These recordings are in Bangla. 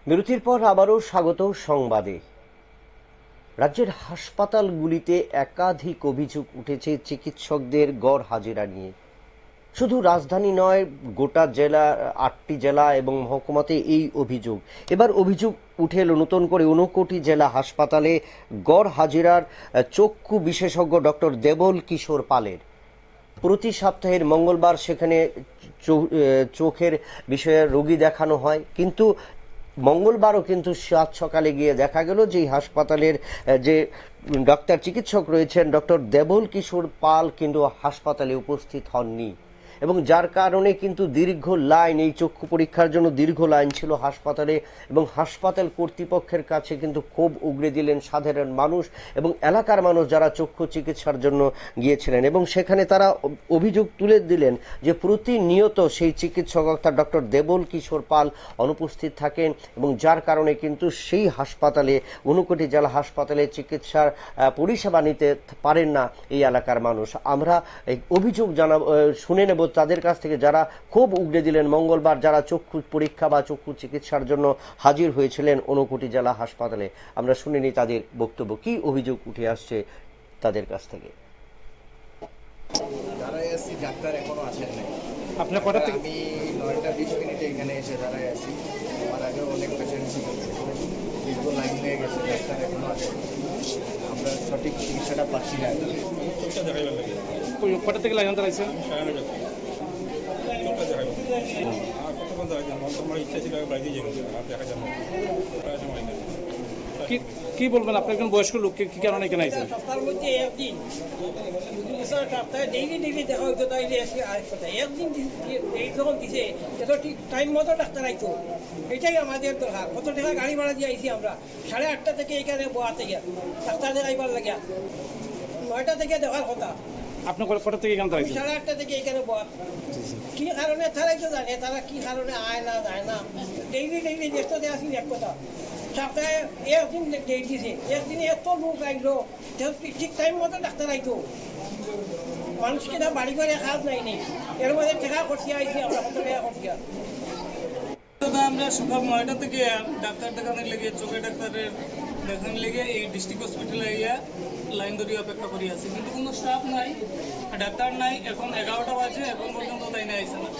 বিরতির পর আবারও স্বাগত সংবাদে। রাজ্যের হাসপাতালগুলিতে একাধিক অভিযোগ উঠেছে চিকিৎসকদের গড় হাজিরা নিয়ে। শুধু রাজধানী নয়, গোটা জেলা, ৮টি জেলা এবং মহকুমাতে এই অভিযোগ। এবার অভিযোগ উঠে এলো নতুন করে ঊনকোটি জেলা হাসপাতালে গড় হাজিরার চক্ষু বিশেষজ্ঞ ডক্টর দেবল কিশোর পালের। প্রতি সপ্তাহের মঙ্গলবার সেখানে চোখের বিষয়ে রোগী দেখানো হয়, কিন্তু মঙ্গলবারও কিন্তু সাত সকালে গিয়ে দেখা গেল যে হাসপাতালের যে ডাক্তার চিকিৎসক রয়েছেন ডক্টর দেবল কিশোর পাল কিন্তু হাসপাতালে উপস্থিত হননি, এবং যার কারণে কিন্তু দীর্ঘ লাইন, এই চক্ষু পরীক্ষার জন্য দীর্ঘ লাইন ছিল হাসপাতালে, এবং হাসপাতাল কর্তৃপক্ষের কাছে কিন্তু ক্ষোভ উগরে দিলেন সাধারণ মানুষ এবং এলাকার মানুষ যারা চক্ষু চিকিৎসার জন্য গিয়েছিলেন। এবং সেখানে তারা অভিযোগ তুলে দিলেন যে প্রতিনিয়ত সেই চিকিৎসক অর্থাৎ ডক্টর দেবল কিশোর পাল অনুপস্থিত থাকেন, এবং যার কারণে কিন্তু সেই হাসপাতালে, ঊনকোটি জেলা হাসপাতালে চিকিৎসার পরিষেবা নিতে পারেন না এই এলাকার মানুষ। আমরা অভিযোগ শুনে নেব তাদের কাছ থেকে, যারা খুব উগড়ে দিলেন মঙ্গলবার, যারা চক্ষু পরীক্ষা বা চক্ষু চিকিৎসার জন্য হাজির হয়েছিলেন ঊনকোটি জেলা হাসপাতালে। আমরা শুনে নিই তাদের বক্তব্য, কি অভিযোগ উঠে আসছে তাদের কাছ থেকে। ডাক্তার এখনো আসেন নাই। আপনার কটা থেকে? আমি 9:20 এখানে এসে দাঁড়ায় আছি। আমার আগেও অনেক পেশেন্ট ছিল, দীর্ঘ লাইন হয়ে গেছে, ডাক্তার এখনো আসেন। আমরা সঠিক চিকিৎসাটা পাচ্ছি না। কটা থেকে লাইন দাঁড়াইছেন? কি বলবেন, আপনি একজন বয়স্ক লোককে কি কারণে এখানে আইছেন? সপ্তাহের মধ্যে একদিন সপ্তাহে ডেইলি দেখা হইতো, তাইলে একদিন এই যখন দিছে এটা ঠিক টাইম মতো ডাক্তার আইতো। এটাই আমাদের দরকার। কত টাকা গাড়ি ভাড়া দিয়ে আইছি আমরা 8:30 থেকে এখানে বোয়াতে গিয়া ডাক্তার দেখাইবার লাগিয়া 9টা থেকে দেখার কথা। আপনি কটা থেকে এখানে দাঁড়াইছেন? 8:30 থেকে এখানে বোয়া। কি কারণে তারাই তো জানে, তারা কি কারণে আয় না যায় না। ডেইলি দেখতে দেওয়া আসি এক কথা। সপ্তাহে একদিন ডেট দিছে, একদিনে এত লোক আইলো, ঠিক টাইম মতো ডাক্তার আইতো। মানুষকে না বাড়ি করে কাজ নাই নেই, এর মধ্যে টাকা করছি আইছি আমরা, কত টাকা করছি। আমরা সকাল 9টা থেকে ডাক্তার দেখানোর লেগে, চোখের ডাক্তারের দেখানোর লেগে এই ডিস্ট্রিক্ট হসপিটালে গিয়ে লাইন ধরে অপেক্ষা করি আছি, কিন্তু কোনো স্টাফ নাই, ডাক্তার নাই। এখন 11টা বাজে, এখন পর্যন্ত লাইনে আইসে না।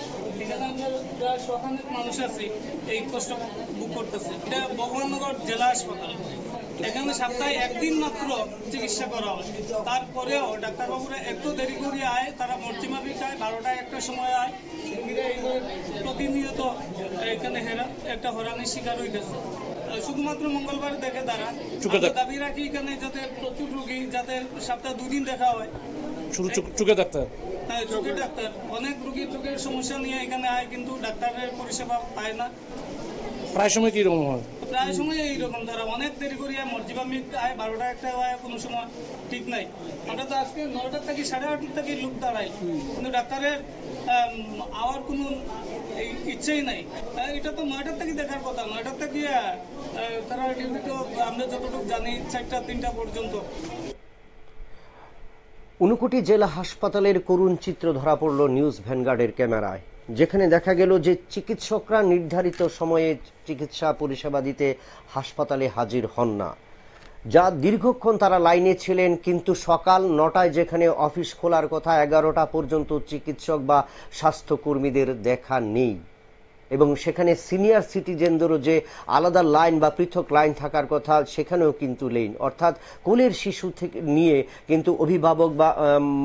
এখানে আমরা প্রায় 100 মানুষ আছি, এই কষ্ট বুক করতেছে। এটা ভগবাননগর জেলা হাসপাতাল, এখানে সপ্তাহে একদিন মাত্র চিকিৎসা করা হয়। তারপরেও ডাক্তারবাবুরা একটু দেরি করে আয়, তারা মর্জিমাফিক আয়, 12টা 1টার সময় আয়। প্রতিনিয়ত এখানে একটা হরানির শিকার হইতেছে। শুধুমাত্র মঙ্গলবার দেখে তারা। দাবি রাখি এখানে যাতে প্রচুর রোগী, যাতে সপ্তাহে 2 দিন দেখা হয়। শুধু চোখের ডাক্তার? হ্যাঁ, চোখের ডাক্তার। অনেক রোগী চোখের সমস্যা নিয়ে এখানে আয়, কিন্তু ডাক্তারের পরিষেবা পায় না। প্রায় সময় কি রকম হয়? প্রায় সময় এইরকম, তারা অনেক দেরি করে মর্জিবামিক আয়, 12টা 1টা আয়, কোনো সময় ঠিক নাই। আমরা তো আজকে 9টা থেকে 8:30 থেকে লোক দাঁড়াই, কিন্তু ডাক্তারের আওয়ার কোনো ইচ্ছেই নাই। এটা তো 9টা থেকে দেখার কথা, 9টা থেকে তারা ডিউটি, তো আমরা যতটুকু জানি 4টা 3টা পর্যন্ত। ঊনকোটি জেলা হাসপাতালের করুণ চিত্র ধরা পড়ল নিউজ ভ্যানগার্ডের ক্যামেরায়, যেখানে দেখা গেল যে চিকিৎসকরা নির্ধারিত সময়ে চিকিৎসা পরিষেবা দিতে হাসপাতালে হাজির হন না। যা দীর্ঘক্ষণ তারা লাইনে ছিলেন, কিন্তু সকাল 9টায় যেখানে অফিস খোলার কথা, 11টা পর্যন্ত চিকিৎসক বা স্বাস্থ্যকর্মীদের দেখা নেই। এবং সেখানে সিনিয়র সিটিজেনদেরও যে আলাদা লাইন বা পৃথক লাইন থাকার কথা, সেখানেও কিন্তু নেই। অর্থাৎ কোলের শিশু থেকে নিয়ে কিন্তু অভিভাবক বা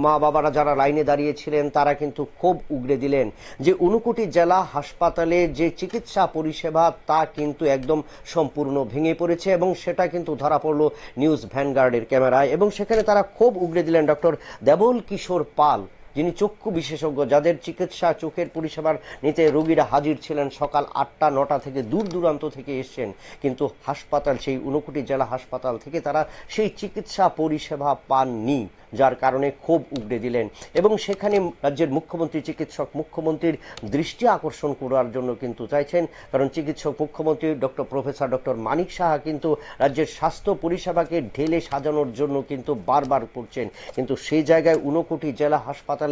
মা বাবারা যারা লাইনে দাঁড়িয়েছিলেন, তারা কিন্তু ক্ষোভ উগরে দিলেন যে ঊনকোটি জেলা হাসপাতালে যে চিকিৎসা পরিষেবা তা কিন্তু একদম সম্পূর্ণ ভেঙে পড়েছে, এবং সেটা কিন্তু ধরা পড়ল নিউজ ভ্যানগার্ডের ক্যামেরায়। এবং সেখানে তারা ক্ষোভ উগরে দিলেন ডক্টর দেবল কিশোর পাল, যিনি চক্ষু বিশেষজ্ঞ, যাদের চিকিৎসা চোখের পরিষেবার নিতে রোগীরা হাজির ছিলেন সকাল 8টা 9টা থেকে, দূর দূরান্ত থেকে এসছেন, কিন্তু হাসপাতাল, সেই ঊনকোটি জেলা হাসপাতাল থেকে তারা সেই চিকিৎসা পরিষেবা পাননি, যার কারণে ক্ষোভ উগড়ে দিলেন। এবং সেখানে রাজ্যের মুখ্যমন্ত্রী, চিকিৎসক মুখ্যমন্ত্রীর দৃষ্টি আকর্ষণ করার জন্য কিন্তু চাইছেন, কারণ চিকিৎসক মুখ্যমন্ত্রী প্রফেসর ডক্টর মানিক সাহা কিন্তু রাজ্যের স্বাস্থ্য পরিষেবাকে ঢেলে সাজানোর জন্য কিন্তু বারবার করছেন, কিন্তু সেই জায়গায় ঊনকোটি জেলা হাসপাতালের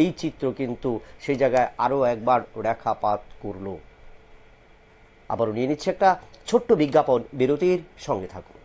এই চিত্র কিন্তু সেই জায়গায় আরো একবার রেখাপাত করল। আবারও নিয়ে নিচ্ছে একটা ছোট্ট বিজ্ঞাপন, বিরতির সঙ্গে থাকুন।